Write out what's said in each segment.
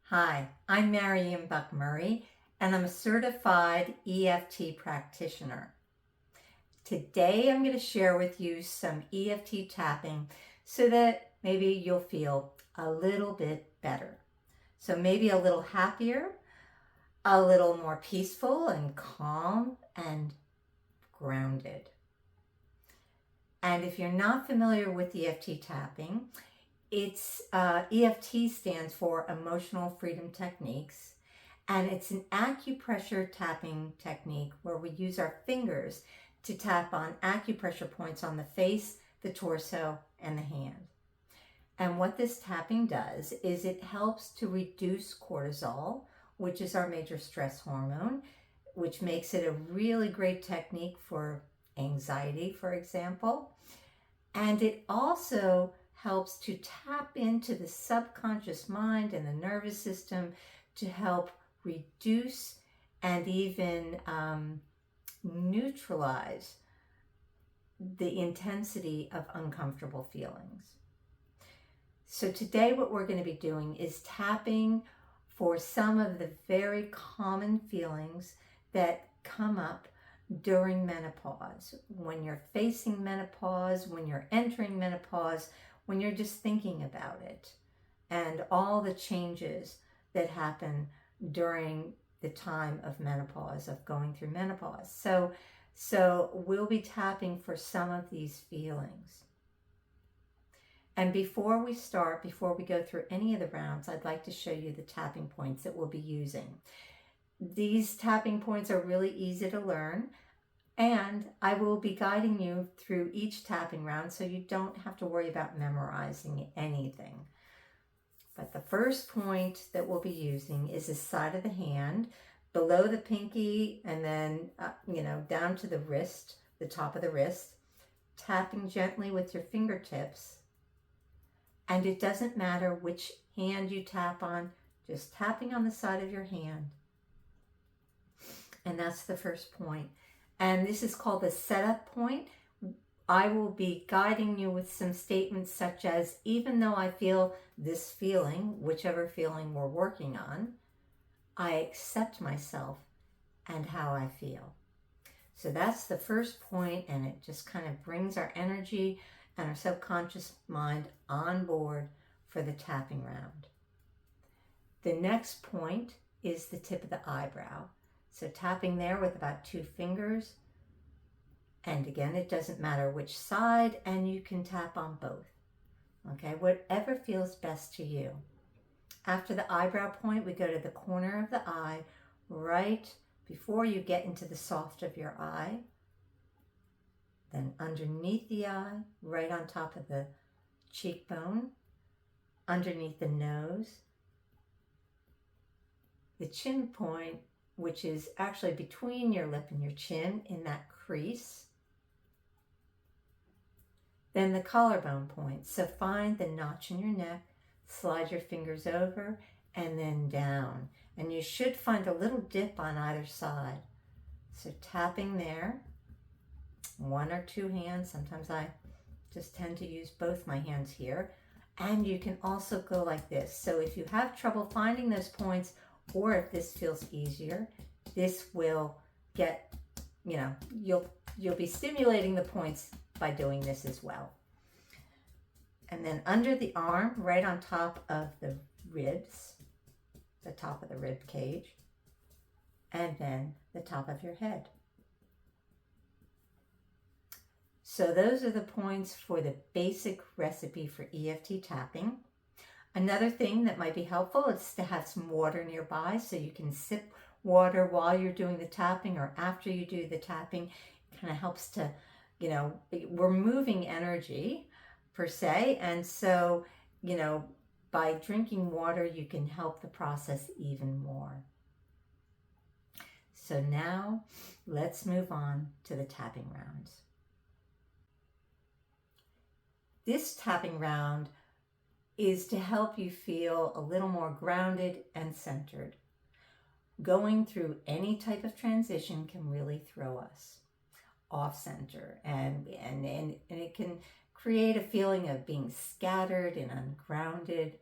Hi, I'm Marian Buck-Murray, and I'm a certified EFT practitioner. Today, I'm going to share with you some EFT tapping so that maybe you'll feel a little bit better. So maybe a little happier, a little more peaceful and calm and grounded. And if you're not familiar with EFT tapping, it's EFT stands for Emotional Freedom Techniques, and it's an acupressure tapping technique where we use our fingers to tap on acupressure points on the face, the torso, and the hand. And what this tapping does is it helps to reduce cortisol, which is our major stress hormone, which makes it a really great technique for anxiety, for example. And it also helps to tap into the subconscious mind and the nervous system to help reduce and even neutralize the intensity of uncomfortable feelings. So today what we're going to be doing is tapping for some of the very common feelings that come up during menopause, when you're facing menopause, when you're entering menopause, when you're just thinking about it, and all the changes that happen during the time of menopause, of going through menopause. So we'll be tapping for some of these feelings. And before we start, before we go through any of the rounds, I'd like to show you the tapping points that we'll be using. These tapping points are really easy to learn, and I will be guiding you through each tapping round so you don't have to worry about memorizing anything. But the first point that we'll be using is the side of the hand, below the pinky, and then down to the wrist, the top of the wrist, tapping gently with your fingertips. And it doesn't matter which hand you tap on, just tapping on the side of your hand. And that's the first point. And this is called the setup point. I will be guiding you with some statements such as, even though I feel this feeling, whichever feeling we're working on, I accept myself and how I feel. So that's the first point, and it just kind of brings our energy and our subconscious mind on board for the tapping round. The next point is the tip of the eyebrow. So tapping there with about 2 fingers. And again, it doesn't matter which side, and you can tap on both. Okay, whatever feels best to you. After the eyebrow point, we go to the corner of the eye, right before you get into the soft of your eye. Then underneath the eye, right on top of the cheekbone, underneath the nose, the chin point, which is actually between your lip and your chin in that crease. Then the collarbone point. So find the notch in your neck, slide your fingers over, and then down. And you should find a little dip on either side. So tapping there, 1 or 2 hands. Sometimes I just tend to use both my hands here. And you can also go like this. So if you have trouble finding those points, or if this feels easier, this will get, you'll be stimulating the points by doing this as well. And then under the arm, right on top of the ribs, the top of the rib cage, and then the top of your head. So those are the points for the basic recipe for EFT tapping. Another thing that might be helpful is to have some water nearby so you can sip water while you're doing the tapping or after you do the tapping. It kind of helps to, we're moving energy per se. And so, by drinking water, you can help the process even more. So now let's move on to the tapping rounds. This tapping round is to help you feel a little more grounded and centered. Going through any type of transition can really throw us off center, and it can create a feeling of being scattered and ungrounded.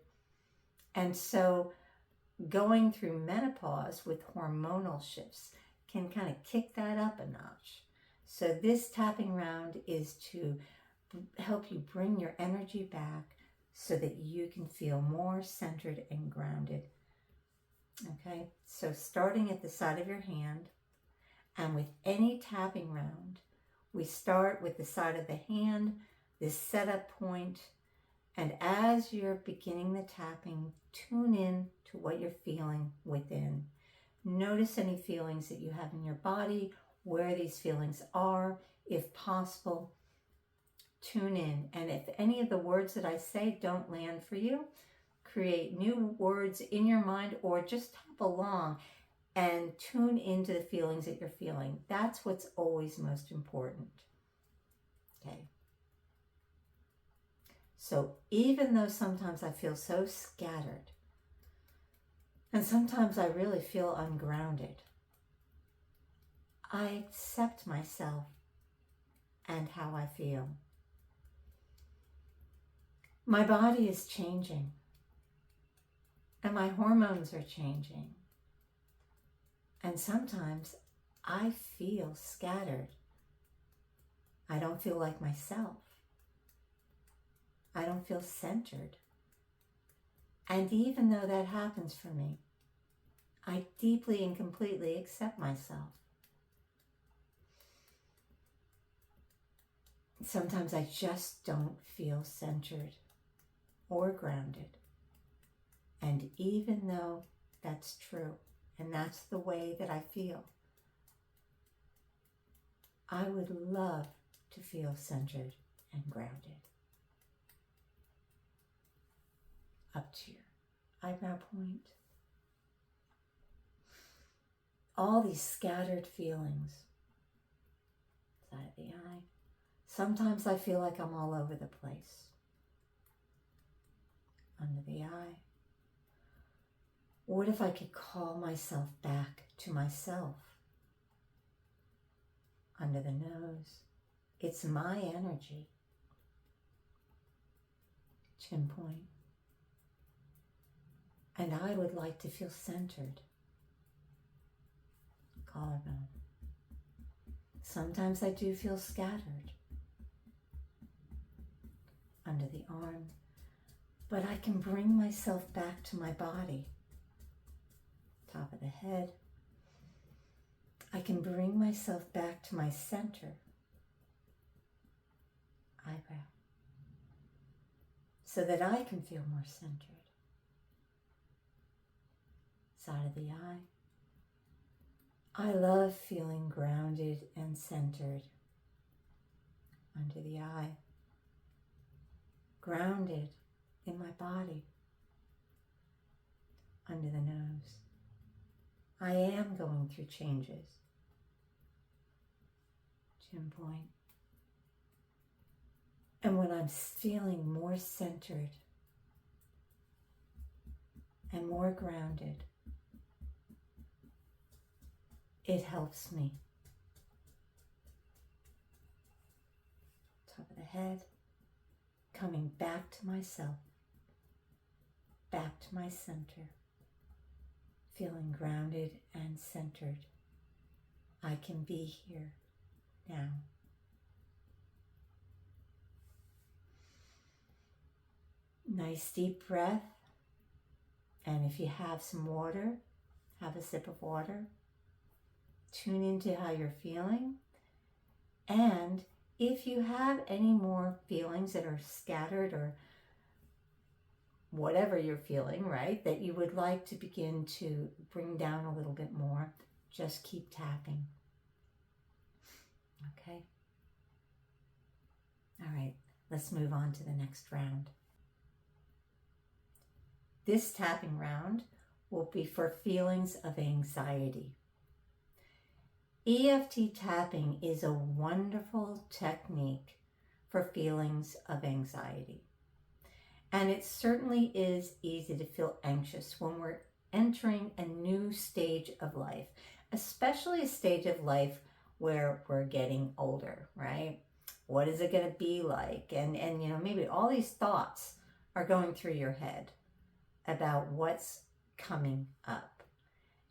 And so going through menopause with hormonal shifts can kind of kick that up a notch. So this tapping round is to help you bring your energy back so that you can feel more centered and grounded. Okay, so starting at the side of your hand, and with any tapping round, we start with the side of the hand, this setup point, and as you're beginning the tapping, tune in to what you're feeling within. Notice any feelings that you have in your body, where these feelings are, if possible. Tune in, and if any of the words that I say don't land for you, create new words in your mind or just tap along and tune into the feelings that you're feeling. That's what's always most important. Okay. So even though sometimes I feel so scattered, and sometimes I really feel ungrounded, I accept myself and how I feel. My body is changing, and my hormones are changing. And sometimes I feel scattered. I don't feel like myself. I don't feel centered. And even though that happens for me, I deeply and completely accept myself. Sometimes I just don't feel centered or grounded. And even though that's true, and that's the way that I feel, I would love to feel centered and grounded. Up to your eyebrow point. All these scattered feelings. Side of the eye. Sometimes I feel like I'm all over the place. Under the eye. What if I could call myself back to myself? Under the nose. It's my energy. Chin point. And I would like to feel centered. Collarbone. Sometimes I do feel scattered. Under the arm. But I can bring myself back to my body. Top of the head. I can bring myself back to my center. Eyebrow. So that I can feel more centered. Side of the eye. I love feeling grounded and centered. Under the eye. Grounded in my body. Under the nose. I am going through changes. Chin point. And when I'm feeling more centered and more grounded, it helps me. Top of the head, coming back to myself, back to my center, feeling grounded and centered. I can be here now. Nice deep breath. And if you have some water, have a sip of water. Tune into how you're feeling. And if you have any more feelings that are scattered or whatever you're feeling, right, that you would like to begin to bring down a little bit more, just keep tapping. Okay? All right, let's move on to the next round. This tapping round will be for feelings of anxiety. EFT tapping is a wonderful technique for feelings of anxiety. And it certainly is easy to feel anxious when we're entering a new stage of life, especially a stage of life where we're getting older, right? What is it going to be like? And maybe all these thoughts are going through your head about what's coming up.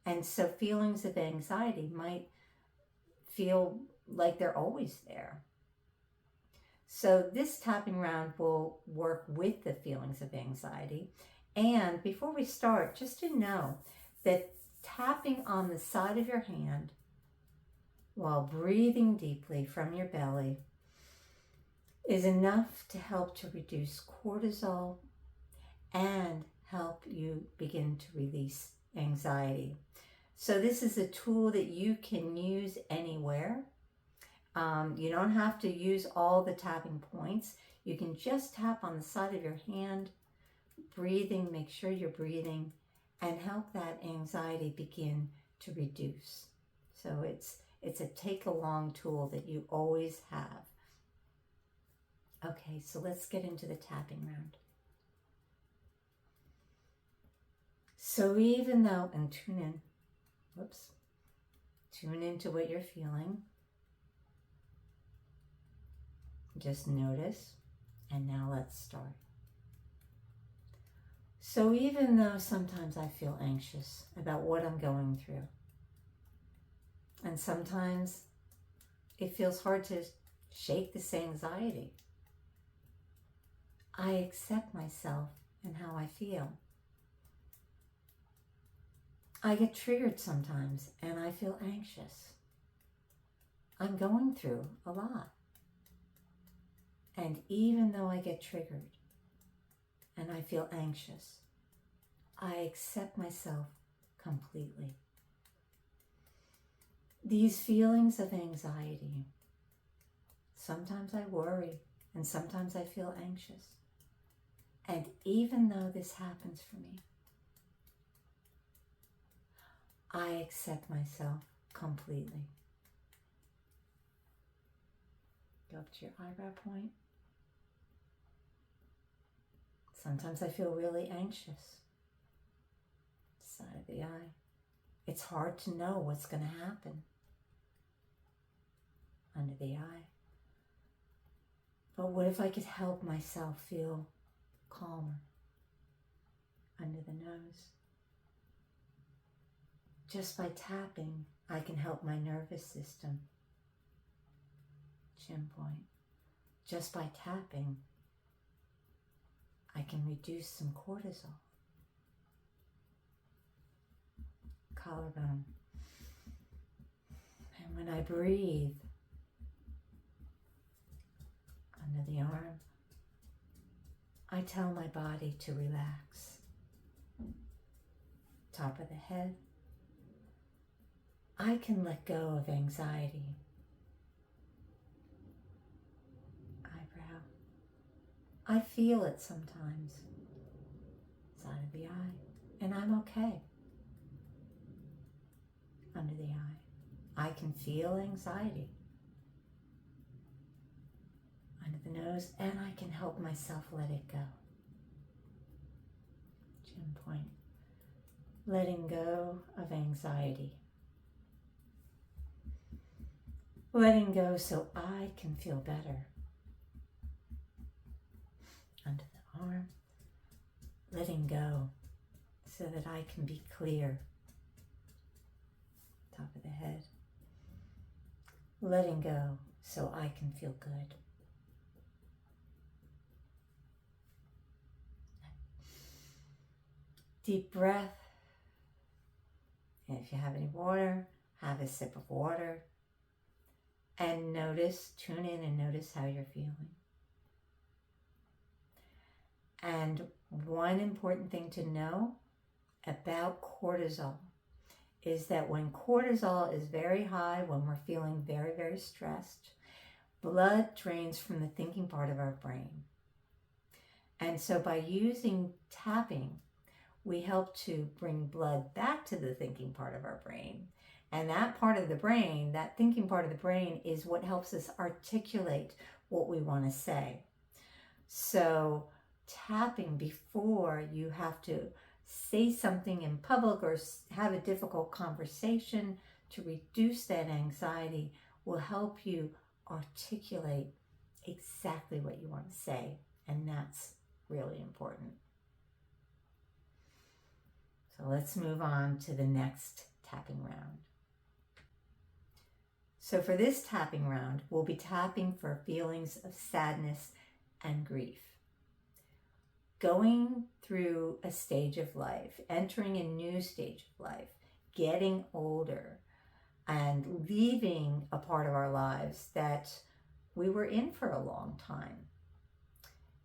And so feelings of anxiety might feel like they're always there. So this tapping round will work with the feelings of anxiety. And before we start, just to know that tapping on the side of your hand while breathing deeply from your belly is enough to help to reduce cortisol and help you begin to release anxiety. So this is a tool that you can use anywhere. You don't have to use all the tapping points. You can just tap on the side of your hand, breathing, make sure you're breathing, and help that anxiety begin to reduce. So it's a take-along tool that you always have. Okay, so let's get into the tapping round. So even though, and tune into what you're feeling. Just notice, and now let's start. So even though sometimes I feel anxious about what I'm going through, and sometimes it feels hard to shake this anxiety, I accept myself and how I feel. I get triggered sometimes and I feel anxious. I'm going through a lot. And even though I get triggered and I feel anxious, I accept myself completely. These feelings of anxiety, sometimes I worry and sometimes I feel anxious. And even though this happens for me, I accept myself completely. Go up to your eyebrow point. Sometimes I feel really anxious. Side of the eye. It's hard to know what's going to happen. Under the eye. But what if I could help myself feel calmer? Under the nose. Just by tapping, I can help my nervous system. Chin point. Just by tapping, I can reduce some cortisol. Collarbone. And when I breathe under the arm, I tell my body to relax. Top of the head. I can let go of anxiety. Eyebrow. I feel it sometimes. Side of the eye. And I'm okay. Under the eye. I can feel anxiety. Under the nose. And I can help myself let it go. Chin point. Letting go of anxiety. Letting go so I can feel better. Under the arm. Letting go so that I can be clear. Top of the head. Letting go so I can feel good. Deep breath. And if you have any water, have a sip of water. And notice, tune in and notice how you're feeling. And one important thing to know about cortisol is that when cortisol is very high, when we're feeling very, very stressed, blood drains from the thinking part of our brain. And so by using tapping, we help to bring blood back to the thinking part of our brain. And that part of the brain, that thinking part of the brain, is what helps us articulate what we want to say. So tapping before you have to say something in public or have a difficult conversation to reduce that anxiety will help you articulate exactly what you want to say. And that's really important. So let's move on to the next tapping round. So for this tapping round, we'll be tapping for feelings of sadness and grief. Going through a stage of life, entering a new stage of life, getting older, and leaving a part of our lives that we were in for a long time.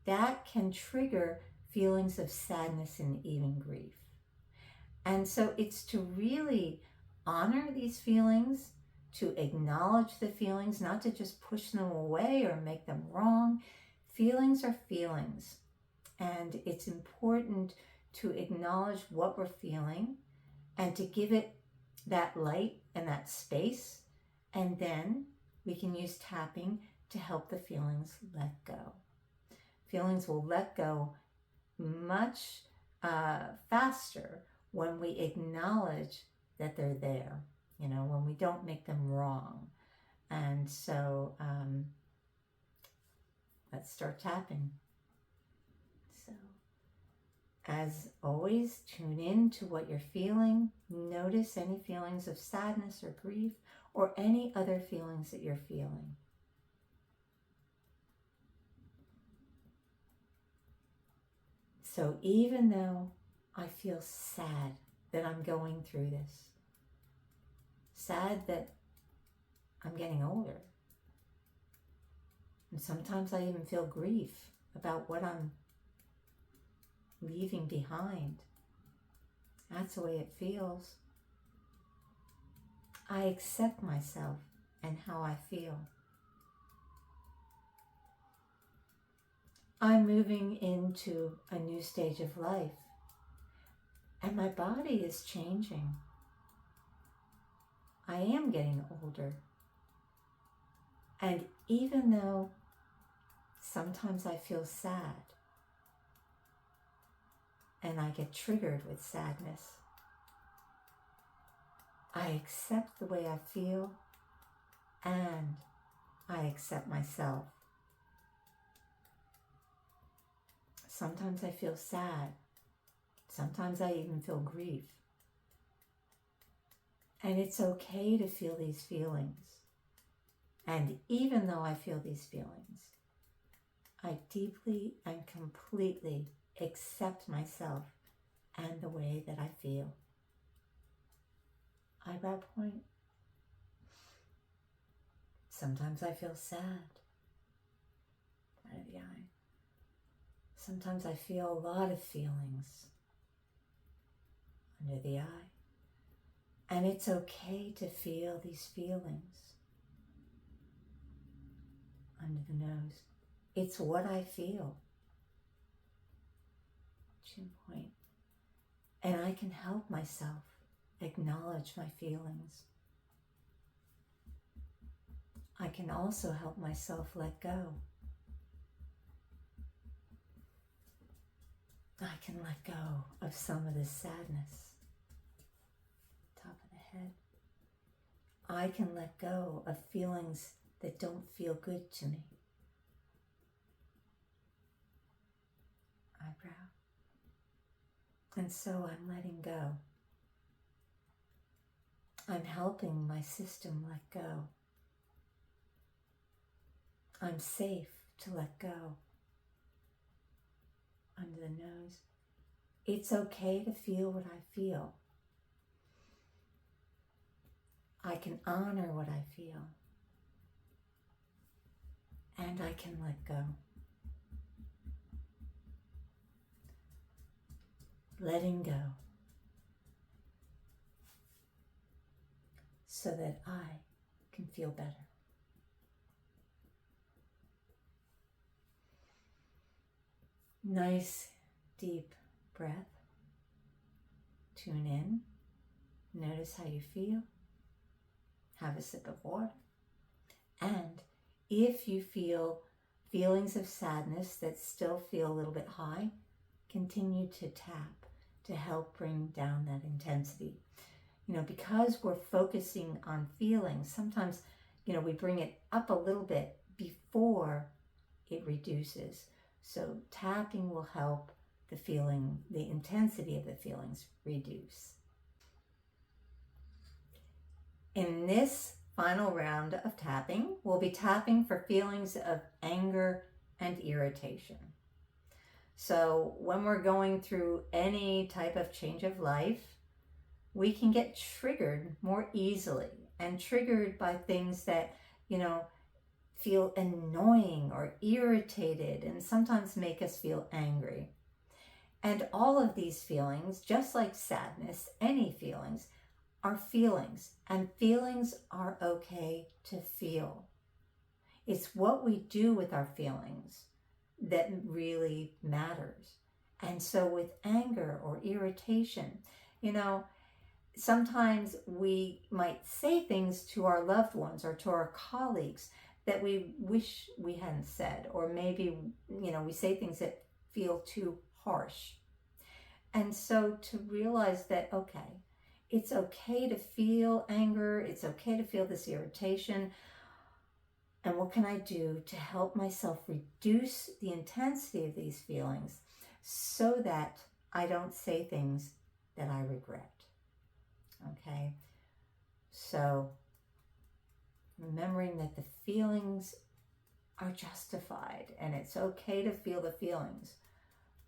That can trigger feelings of sadness and even grief. And so it's to really honor these feelings, to acknowledge the feelings, not to just push them away or make them wrong. Feelings are feelings. And it's important to acknowledge what we're feeling and to give it that light and that space. And then we can use tapping to help the feelings let go. Feelings will let go much faster when we acknowledge that they're there, when we don't make them wrong. And so let's start tapping. So as always, tune in to what you're feeling. Notice any feelings of sadness or grief or any other feelings that you're feeling. So even though I feel sad that I'm going through this, sad that I'm getting older, and sometimes I even feel grief about what I'm leaving behind. That's the way it feels. I accept myself and how I feel. I'm moving into a new stage of life, and my body is changing. I am getting older. And even though sometimes I feel sad, and I get triggered with sadness, I accept the way I feel, and I accept myself. Sometimes I feel sad. Sometimes I even feel grief. And it's okay to feel these feelings. And even though I feel these feelings, I deeply and completely accept myself and the way that I feel. Eyebrow point. Sometimes I feel sad. Out of the eye. Sometimes I feel a lot of feelings under the eye. And it's okay to feel these feelings under the nose. It's what I feel. Chin point. And I can help myself acknowledge my feelings. I can also help myself let go. I can let go of some of this sadness. Top of the head. I can let go of feelings that don't feel good to me. Eyebrow. And so I'm letting go. I'm helping my system let go. I'm safe to let go. Under the nose. It's okay to feel what I feel. I can honor what I feel. And I can let go. Letting go. So that I can feel better. Nice, deep breath. Tune in. Notice how you feel. Have a sip of water. And if you feel feelings of sadness that still feel a little bit high, continue to tap to help bring down that intensity. Because we're focusing on feelings, sometimes, we bring it up a little bit before it reduces. So tapping will help the intensity of the feelings reduce. In this final round of tapping, we'll be tapping for feelings of anger and irritation. So when we're going through any type of change of life, we can get triggered more easily, and triggered by things that, feel annoying or irritated and sometimes make us feel angry. And all of these feelings, just like sadness, any feelings, are feelings, and feelings are okay to feel. It's what we do with our feelings that really matters. And so with anger or irritation, sometimes we might say things to our loved ones or to our colleagues that we wish we hadn't said, or maybe, we say things that feel too harsh. And so to realize that, okay, it's okay to feel anger, it's okay to feel this irritation, and what can I do to help myself reduce the intensity of these feelings so that I don't say things that I regret? Okay, so remembering that the feelings are justified and it's okay to feel the feelings,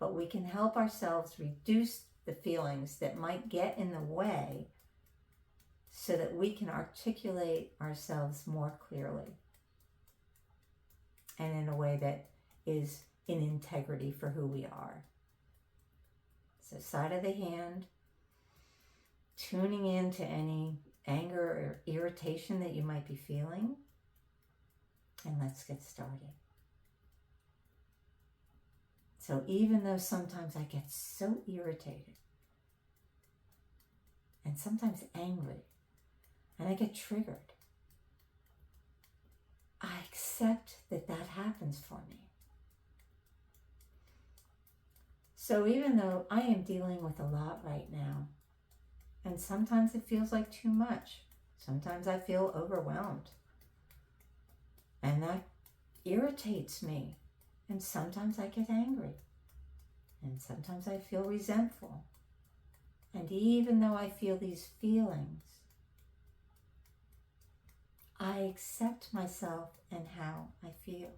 but we can help ourselves reduce the feelings that might get in the way so that we can articulate ourselves more clearly and in a way that is in integrity for who we are. So side of the hand, tuning in to any anger or irritation that you might be feeling, and let's get started. So even though sometimes I get so irritated and sometimes angry and I get triggered, I accept that that happens for me. So even though I am dealing with a lot right now, and sometimes it feels like too much, sometimes I feel overwhelmed, and that irritates me, and sometimes I get angry, and sometimes I feel resentful. And even though I feel these feelings, I accept myself and how I feel.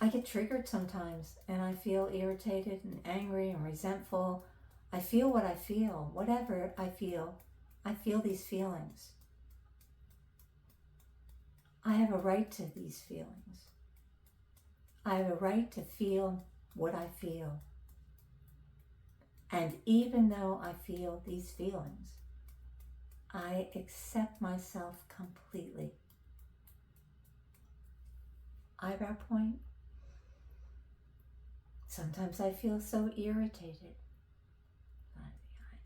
I get triggered sometimes and I feel irritated and angry and resentful. I feel what I feel, whatever I feel these feelings. I have a right to these feelings. I have a right to feel what I feel. And even though I feel these feelings, I accept myself completely. Eyebrow point. Sometimes I feel so irritated.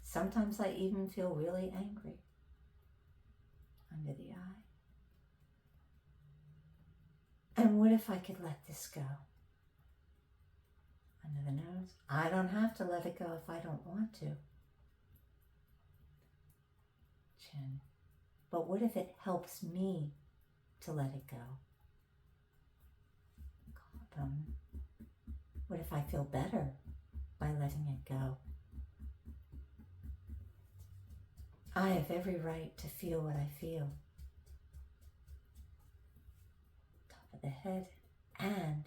Sometimes I even feel really angry. Under the eye. And what if I could let this go? Under the nose. I don't have to let it go if I don't want to. Chin. But what if it helps me to let it go? Collarbone. What if I feel better by letting it go? I have every right to feel what I feel. Top of the head, and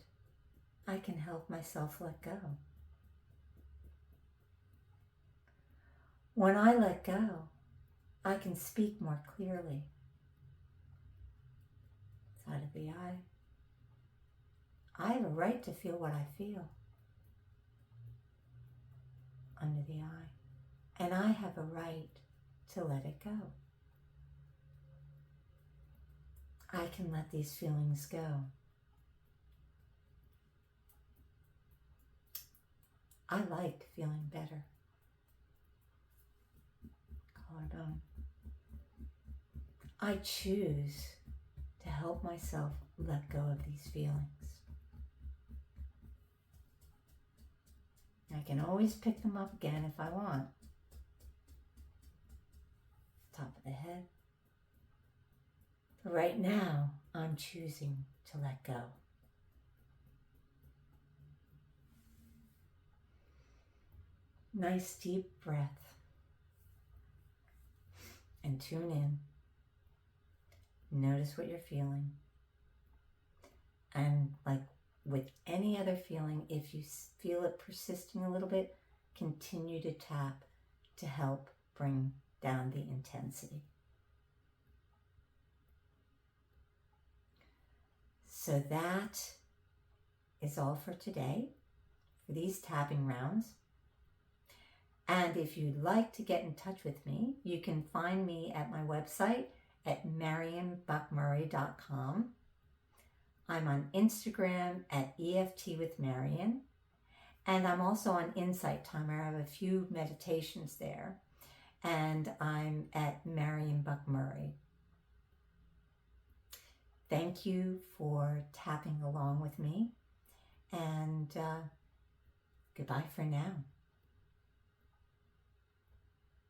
I can help myself let go. When I let go, I can speak more clearly. Side of the eye. I have a right to feel what I feel. Under the eye. And I have a right to let it go. I can let these feelings go. I like feeling better. Collarbone. I choose to help myself let go of these feelings. I can always pick them up again if I want. Top of the head. But right now, I'm choosing to let go. Nice deep breath. And tune in. Notice what you're feeling. And like with any other feeling, if you feel it persisting a little bit, continue to tap to help bring down the intensity. So that is all for today, for these tapping rounds. And if you'd like to get in touch with me, you can find me at my website at MarionBuckMurray.com. I'm on Instagram at EFT with Marion. And I'm also on Insight Timer. I have a few meditations there. And I'm at Marion Buck Murray. Thank you for tapping along with me. And goodbye for now.